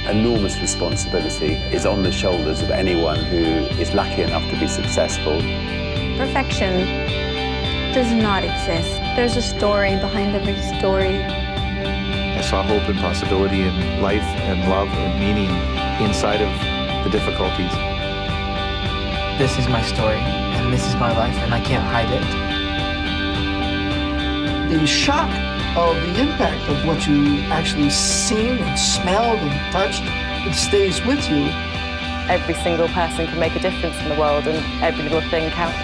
enormous responsibility is on the shoulders of anyone who is lucky enough to be successful. Perfection does not exist. There's a story behind every story. I saw hope and possibility in life and love and meaning inside of the difficulties. This is my story, and this is my life, and I can't hide it. The shock of the impact of what you actually seen and smelled and touched, it stays with you. Every single person can make a difference in the world, and every little thing counts.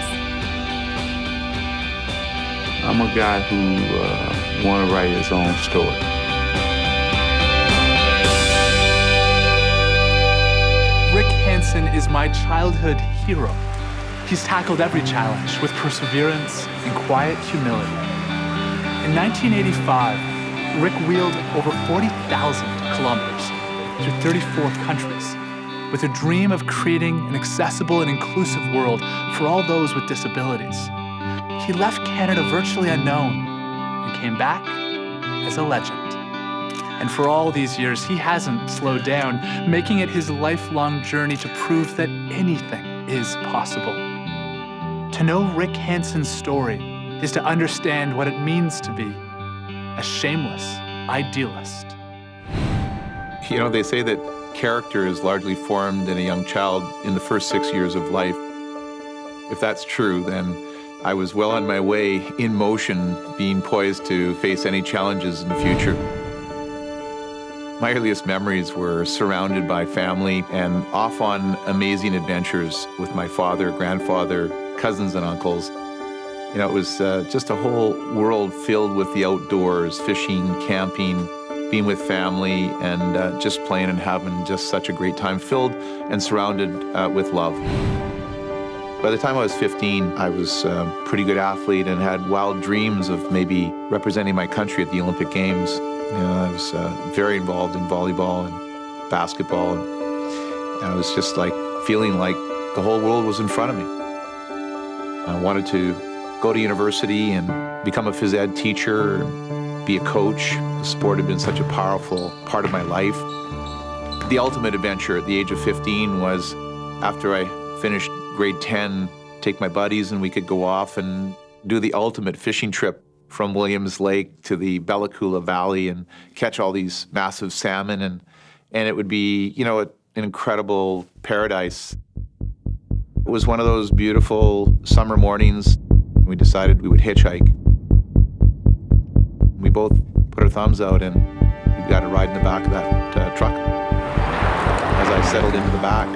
I'm a guy who want to write his own story. Rick Hansen is my childhood hero. He's tackled every challenge with perseverance and quiet humility. In 1985, Rick wheeled over 40,000 kilometers through 34 countries with a dream of creating an accessible and inclusive world for all those with disabilities. He left Canada virtually unknown and came back as a legend. And for all these years, he hasn't slowed down, making it his lifelong journey to prove that anything is possible. To know Rick Hansen's story is to understand what it means to be a shameless idealist. You know, they say that character is largely formed in a young child in the first 6 years of life. If that's true, then I was well on my way, in motion, being poised to face any challenges in the future. My earliest memories were surrounded by family and off on amazing adventures with my father, grandfather, cousins, and uncles. You know, it was just a whole world filled with the outdoors, fishing, camping, being with family, and just playing and having just such a great time, filled and surrounded with love. By the time I was 15, I was a pretty good athlete and had wild dreams of maybe representing my country at the Olympic Games. You know, I was very involved in volleyball and basketball, and I was just like feeling like the whole world was in front of me. I wanted to go to university and become a phys ed teacher, be a coach. The sport had been such a powerful part of my life. The ultimate adventure at the age of 15 was after I finished grade 10, take my buddies and we could go off and do the ultimate fishing trip from Williams Lake to the Bella Coola Valley and catch all these massive salmon, and it would be, you know, an incredible paradise. It was one of those beautiful summer mornings. We decided we would hitchhike. We both put our thumbs out and we got a ride in the back of that truck. As I settled into the back,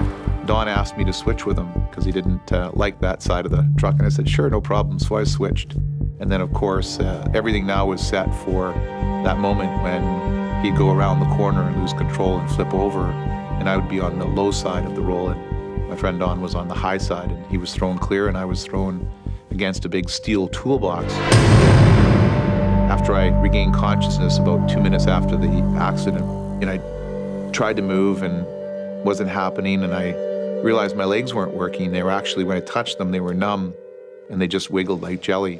Don asked me to switch with him because he didn't like that side of the truck, and I said, sure, no problem, so I switched. And then, of course, everything now was set for that moment when he'd go around the corner and lose control and flip over, and I would be on the low side of the roll, and my friend Don was on the high side, and he was thrown clear, and I was thrown against a big steel toolbox. After I regained consciousness about 2 minutes after the accident, and I tried to move and wasn't happening, and I realized my legs weren't working. They were actually, when I touched them, they were numb, and they just wiggled like jelly.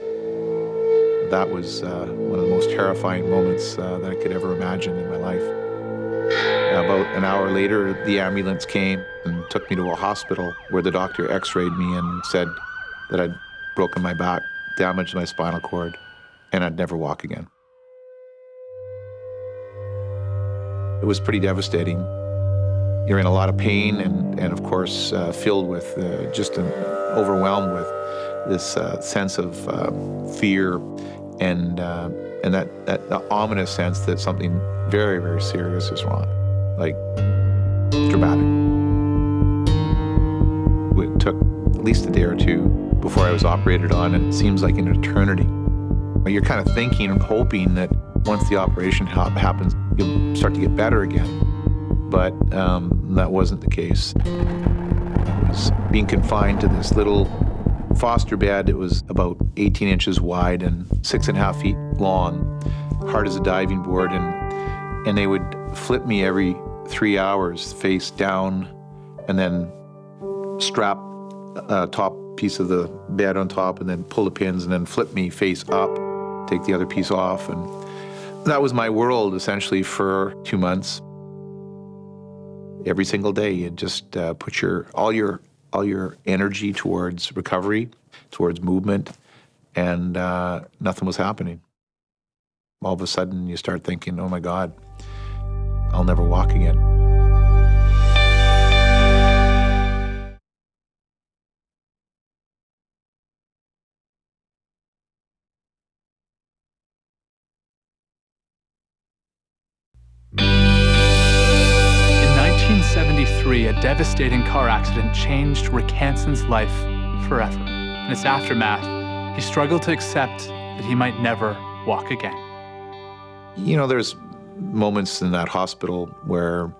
That was one of the most terrifying moments that I could ever imagine in my life. About an hour later, the ambulance came and took me to a hospital where the doctor x-rayed me and said that I'd broken my back, damaged my spinal cord, and I'd never walk again. It was pretty devastating. You're in a lot of pain and of course, filled with just overwhelmed with this sense of fear and that ominous sense that something very, very serious is wrong, like dramatic. It took at least a day or two before I was operated on, and it seems like an eternity. You're kind of thinking and hoping that once the operation happens, you'll start to get better again. But that wasn't the case. I was being confined to this little foster bed. It was about 18 inches wide and 6.5 feet long, hard as a diving board, and they would flip me every 3 hours, face down, and then strap a top piece of the bed on top, and then pull the pins, and then flip me face up, take the other piece off, and that was my world essentially for 2 months. Every single day, you just put all your energy towards recovery, towards movement, and nothing was happening. All of a sudden, you start thinking, oh my God, I'll never walk again. In 1973, a devastating car accident changed Rick Hansen's life forever. In its aftermath, he struggled to accept that he might never walk again. You know, there's moments in that hospital where,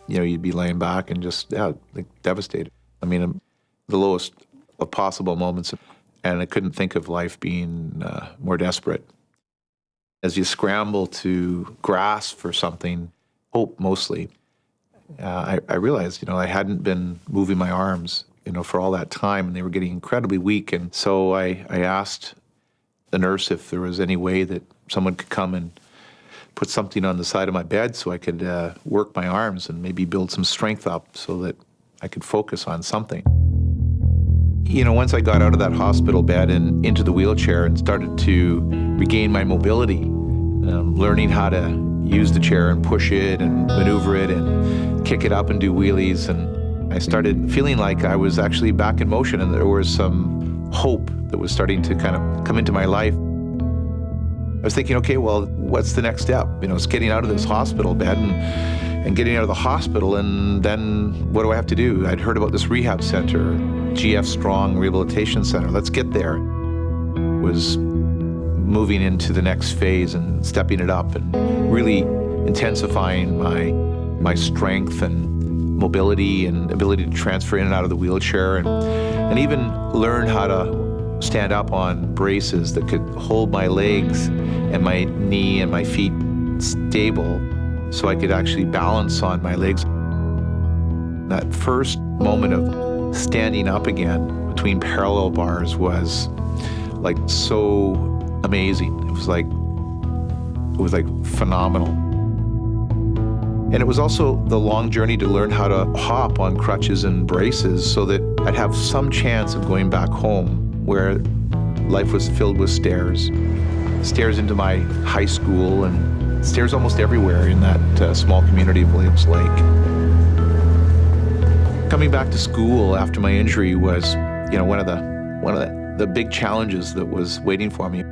you know, you'd be laying back and just, like devastated. I mean, the lowest of possible moments, and I couldn't think of life being more desperate. As you scramble to grasp for something, hope mostly, I realized, you know, I hadn't been moving my arms, you know, for all that time, and they were getting incredibly weak. And so I asked the nurse if there was any way that someone could come and put something on the side of my bed so I could work my arms and maybe build some strength up so that I could focus on something. You know, once I got out of that hospital bed and into the wheelchair and started to regain my mobility, learning how to use the chair and push it and maneuver it and kick it up and do wheelies, and I started feeling like I was actually back in motion and there was some hope that was starting to kind of come into my life. I was thinking, okay, well, what's the next step? You know, it's getting out of this hospital bed and getting out of the hospital, and then what do I have to do? I'd heard about this rehab center, GF Strong Rehabilitation Center. Let's get there. Was moving into the next phase and stepping it up and really intensifying my strength and mobility and ability to transfer in and out of the wheelchair, and even learn how to stand up on braces that could hold my legs and my knee and my feet stable so I could actually balance on my legs. That first moment of standing up again between parallel bars was like so amazing. It was like phenomenal. And it was also the long journey to learn how to hop on crutches and braces so that I'd have some chance of going back home where life was filled with stairs into my high school and stairs almost everywhere in that small community of Williams Lake. Coming back to school after my injury was, you know, one of the big challenges that was waiting for me.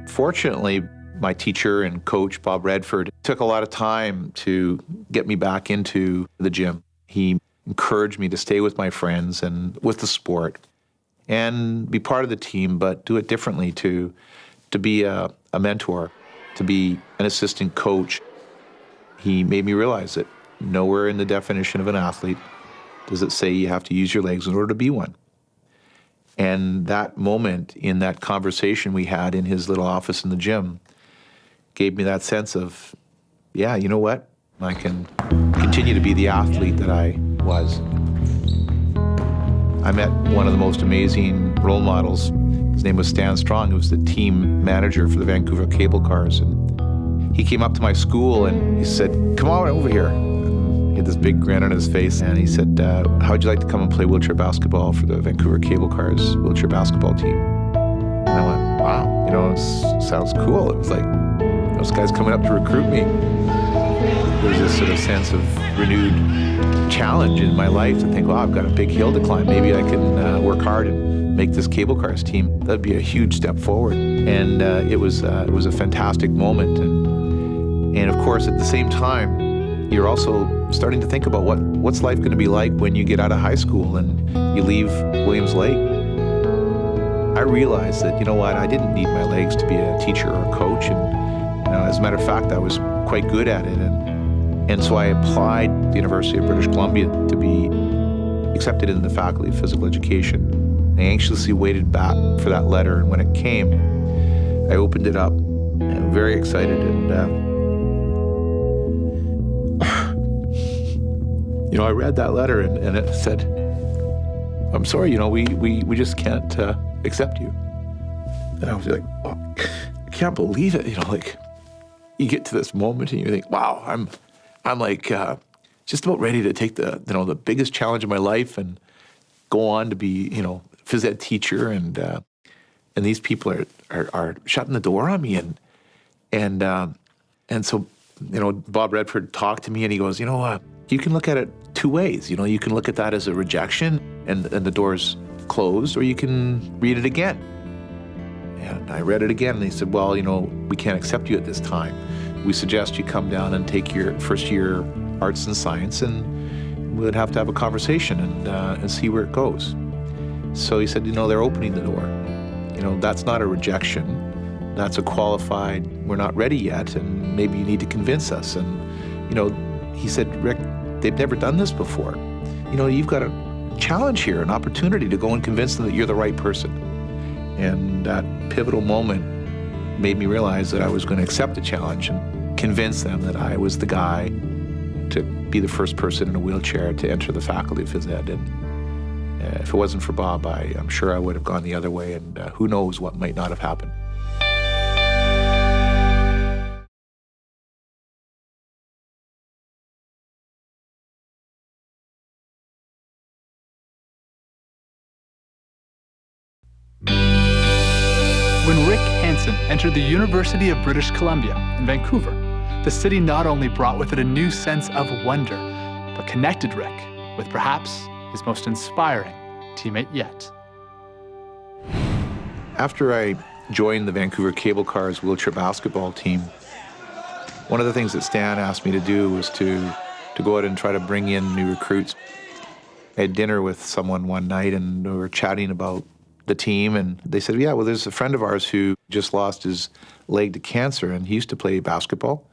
Fortunately, my teacher and coach, Bob Redford, took a lot of time to get me back into the gym. He encouraged me to stay with my friends and with the sport and be part of the team, but do it differently, to be a mentor, to be an assistant coach. He made me realize that nowhere in the definition of an athlete does it say you have to use your legs in order to be one. And that moment in that conversation we had in his little office in the gym gave me that sense of, yeah, you know what? I can continue to be the athlete that I was. I met one of the most amazing role models. His name was Stan Strong, who was the team manager for the Vancouver Cable Cars. And he came up to my school and he said, come on over here. He had this big grin on his face and he said, how would you like to come and play wheelchair basketball for the Vancouver Cable Cars wheelchair basketball team? And I went, wow, you know, it sounds cool. It was like, this guy's coming up to recruit me. There was this sort of sense of renewed challenge in my life to think, well, I've got a big hill to climb. Maybe I can work hard and make this cable cars team. That'd be a huge step forward. And it was a fantastic moment. And of course, at the same time, you're also starting to think about what's life going to be like when you get out of high school and you leave Williams Lake. I realized that, you know what, I didn't need my legs to be a teacher or a coach. And you know, as a matter of fact, I was quite good at it. And so I applied to the University of British Columbia to be accepted into the Faculty of Physical Education. I anxiously waited back for that letter, and when it came, I opened it up, and very excited, and you know, I read that letter, and it said, I'm sorry, you know, we just can't accept you. And I was like, oh, I can't believe it, you know, like, you get to this moment and you think, wow, I'm like just about ready to take the biggest challenge of my life and go on to be, phys ed teacher. And these people are shutting the door on me. And so, Bob Redford talked to me and he goes, you can look at it two ways. You can look at that as a rejection and the door's closed, or you can read it again. And I read it again, and they said, well, we can't accept you at this time. We suggest you come down and take your first year arts and science, and we'd have to have a conversation and see where it goes. So he said, they're opening the door. That's not a rejection. That's a qualified, we're not ready yet, and maybe you need to convince us. And, he said, Rick, they've never done this before. You've got a challenge here, an opportunity to go and convince them that you're the right person. And that pivotal moment made me realize that I was going to accept the challenge and convince them that I was the guy to be the first person in a wheelchair to enter the faculty of phys ed. And if it wasn't for Bob, I'm sure I would have gone the other way, and who knows what might not have happened. When Rick Hansen entered the University of British Columbia in Vancouver, the city not only brought with it a new sense of wonder, but connected Rick with perhaps his most inspiring teammate yet. After I joined the Vancouver Cable Cars wheelchair basketball team, one of the things that Stan asked me to do was to go out and try to bring in new recruits. I had dinner with someone one night, and we were chatting about the team, and they said, yeah, well, there's a friend of ours who just lost his leg to cancer, and he used to play basketball.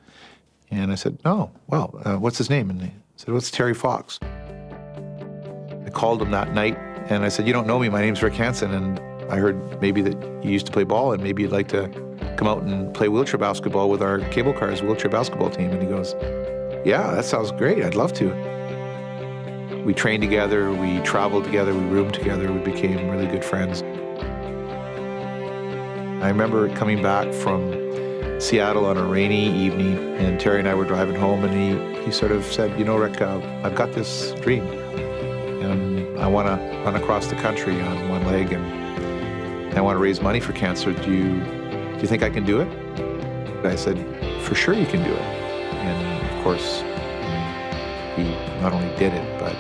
And I said, oh, well, what's his name? And they said, well, it's Terry Fox. I called him that night, and I said, you don't know me, my name's Rick Hansen, and I heard maybe that you used to play ball, and maybe you'd like to come out and play wheelchair basketball with our Cable Cars wheelchair basketball team. And he goes, yeah, that sounds great, I'd love to. We trained together, we traveled together, we roomed together, we became really good friends. I remember coming back from Seattle on a rainy evening, and Terry and I were driving home, and he sort of said, Rick, I've got this dream, and I want to run across the country on one leg, and I want to raise money for cancer. Do you think I can do it? I said, for sure you can do it. And of course, he not only did it, but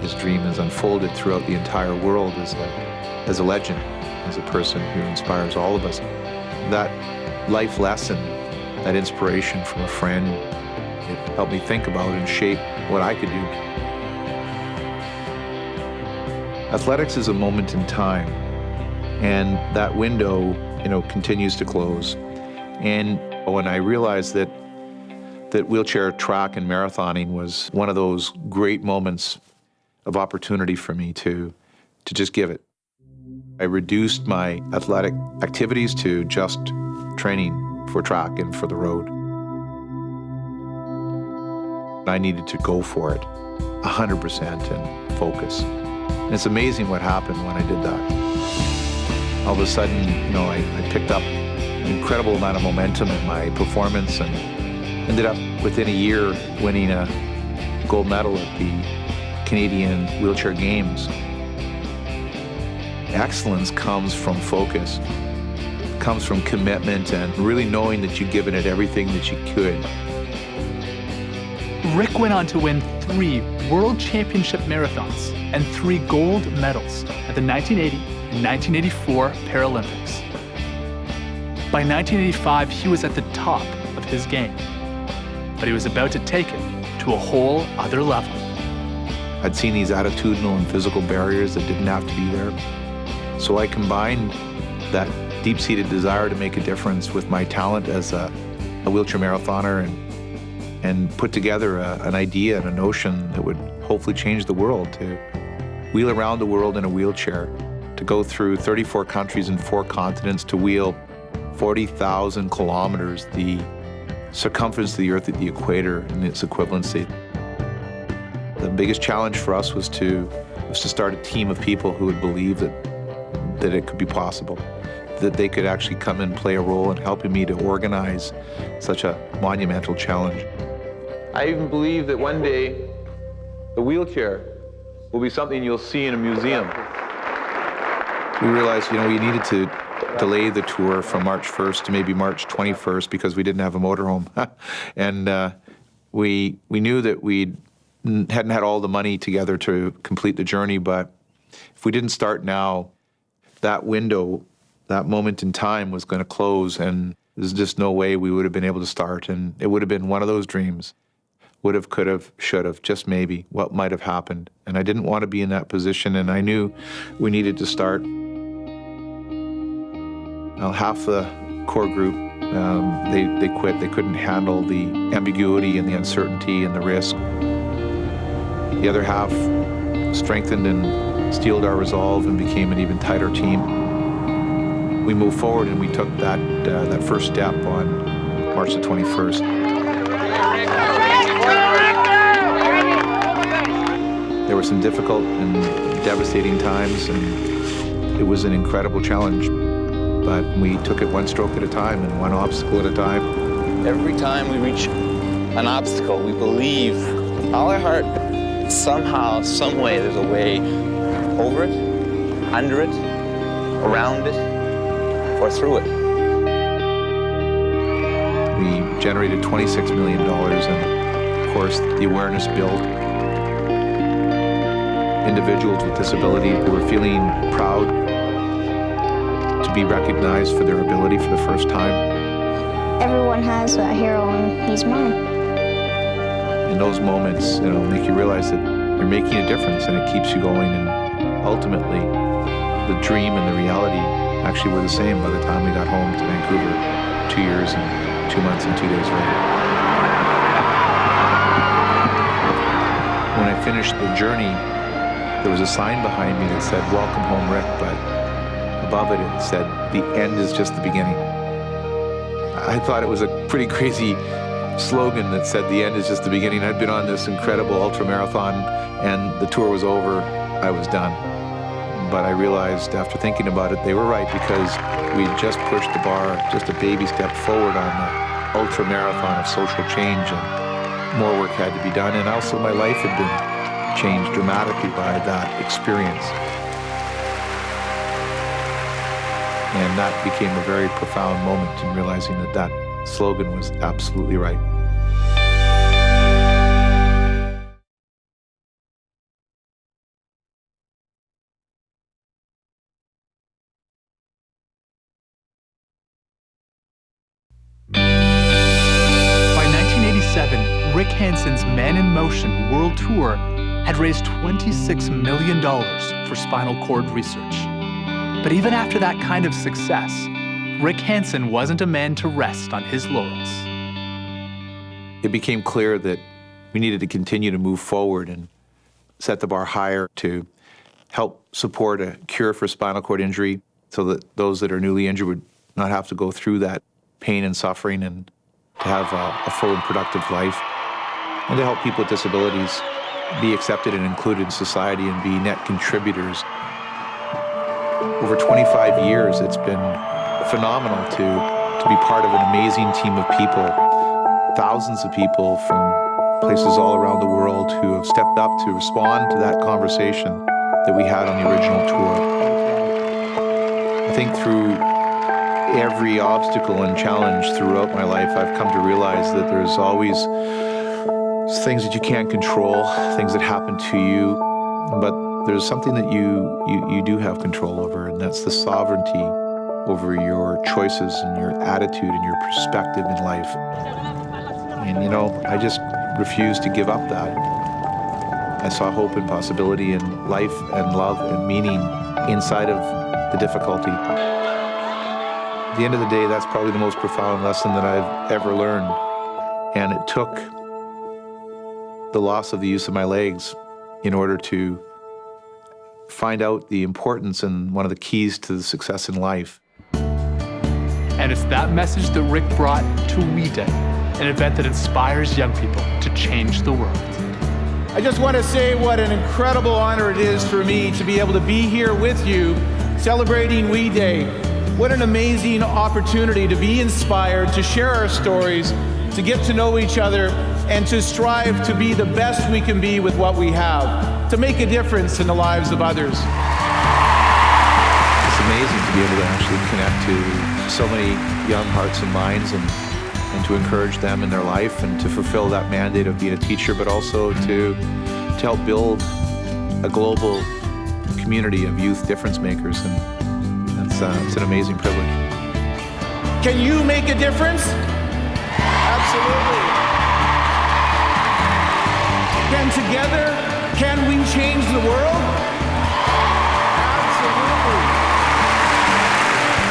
his dream has unfolded throughout the entire world as a legend, as a person who inspires all of us. That life lesson, that inspiration from a friend, it helped me think about and shape what I could do. Athletics is a moment in time, and that window, continues to close. And when I realized that wheelchair track and marathoning was one of those great moments of opportunity for me to just give it. I reduced my athletic activities to just training for track and for the road. I needed to go for it 100% and focus. And it's amazing what happened when I did that. All of a sudden, I picked up an incredible amount of momentum in my performance and ended up within a year winning a gold medal at the Canadian Wheelchair Games. Excellence comes from focus, comes from commitment and really knowing that you've given it everything that you could. Rick went on to win 3 World Championship marathons and 3 gold medals at the 1980 and 1984 Paralympics. By 1985, he was at the top of his game, but he was about to take it to a whole other level. I'd seen these attitudinal and physical barriers that didn't have to be there. So I combined that deep-seated desire to make a difference with my talent as a wheelchair marathoner and put together an idea and a notion that would hopefully change the world, to wheel around the world in a wheelchair, to go through 34 countries and 4 continents, to wheel 40,000 kilometers, the circumference of the Earth at the equator and its equivalency. The biggest challenge for us was to start a team of people who would believe that it could be possible, that they could actually come and play a role in helping me to organize such a monumental challenge. I even believe that one day the wheelchair will be something you'll see in a museum. We realized, we needed to delay the tour from March 1st to maybe March 21st because we didn't have a motorhome. And we knew that we hadn't had all the money together to complete the journey, but if we didn't start now, that window, that moment in time was going to close, and there's just no way we would have been able to start. And it would have been one of those dreams. Would have, could have, should have, just maybe, what might have happened. And I didn't want to be in that position, and I knew we needed to start. Now, half the core group, they quit. They couldn't handle the ambiguity and the uncertainty and the risk. The other half strengthened and steeled our resolve and became an even tighter team. We moved forward and we took that first step on March the 21st. There were some difficult and devastating times, and it was an incredible challenge. But we took it one stroke at a time and one obstacle at a time. Every time we reach an obstacle, we believe with all our heart, somehow, some way, there's a way over it, under it, around it, or through it. We generated $26 million, and of course, the awareness built. Individuals with disability were feeling proud to be recognized for their ability for the first time. Everyone has a hero, and he's mine. In those moments, make you realize that you're making a difference, and it keeps you going. And ultimately, the dream and the reality actually were the same by the time we got home to Vancouver 2 years and 2 months and 2 days later. When I finished the journey, there was a sign behind me that said, "Welcome home, Rick," but above it said, "The end is just the beginning." I thought it was a pretty crazy slogan that said, "The end is just the beginning." I'd been on this incredible ultra marathon, and the tour was over. I was done. But I realized after thinking about it, they were right, because we just pushed the bar just a baby step forward on the ultra marathon of social change, and more work had to be done. And also my life had been changed dramatically by that experience. And that became a very profound moment in realizing that that slogan was absolutely right. By 1987, Rick Hansen's Man in Motion World Tour had raised $26 million for spinal cord research. But even after that kind of success, Rick Hansen wasn't a man to rest on his laurels. It became clear that we needed to continue to move forward and set the bar higher to help support a cure for spinal cord injury so that those that are newly injured would not have to go through that pain and suffering, and to have a full and productive life, and to help people with disabilities be accepted and included in society and be net contributors. Over 25 years, it's been phenomenal to be part of an amazing team of people, thousands of people from places all around the world who have stepped up to respond to that conversation that we had on the original tour. I think through every obstacle and challenge throughout my life, I've come to realize that there's always things that you can't control, things that happen to you, but there's something that you do have control over, and that's the sovereignty over your choices and your attitude and your perspective in life. And I just refused to give up that. I saw hope and possibility in life and love and meaning inside of the difficulty. At the end of the day, that's probably the most profound lesson that I've ever learned. And it took the loss of the use of my legs in order to find out the importance and one of the keys to the success in life. And it's that message that Rick brought to We Day, an event that inspires young people to change the world. I just want to say what an incredible honor it is for me to be able to be here with you celebrating We Day. What an amazing opportunity to be inspired, to share our stories, to get to know each other, and to strive to be the best we can be with what we have, to make a difference in the lives of others. It's amazing to be able to actually connect to so many young hearts and minds and to encourage them in their life and to fulfill that mandate of being a teacher, but also to help build a global community of youth difference makers. And it's an amazing privilege. Can you make a difference? Absolutely. Can we change the world? Absolutely.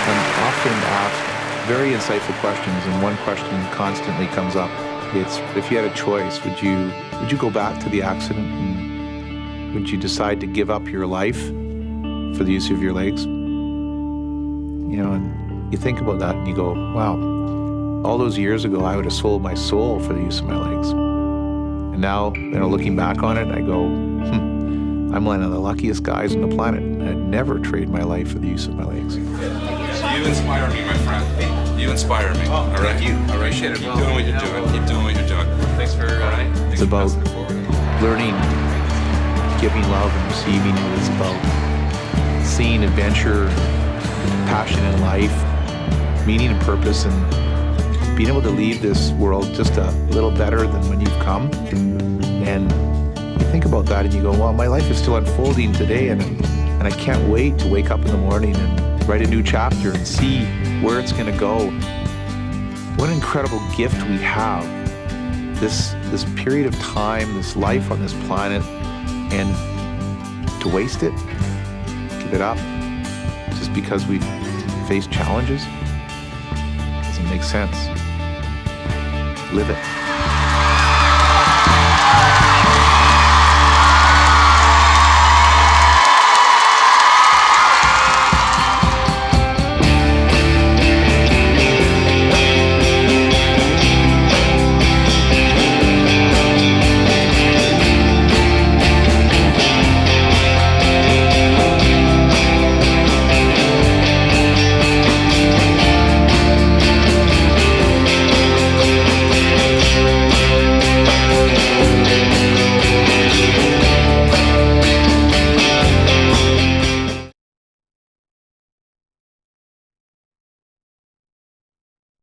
I'm often asked very insightful questions, and one question constantly comes up. It's, if you had a choice, would you go back to the accident, and would you decide to give up your life for the use of your legs? You know, and you think about that and you go, wow, all those years ago I would have sold my soul for the use of my legs. And now, looking back on it, I go, I'm one of the luckiest guys on the planet. I'd never trade my life for the use of my legs. You inspire me, my friend. You inspire me. All right. Thank you. All right. Keep doing what you're doing. Keep doing what you're doing. Thanks for. All right. It's about learning, giving love and receiving. It is about seeing adventure, passion in life, meaning and purpose, and being able to leave this world just a little better than when you've come. And you think about that and you go, well, my life is still unfolding today, and I can't wait to wake up in the morning and write a new chapter and see where it's going to go. What an incredible gift we have, this period of time, this life on this planet, and to waste it, give it up, just because we've faced challenges, doesn't make sense. Live it.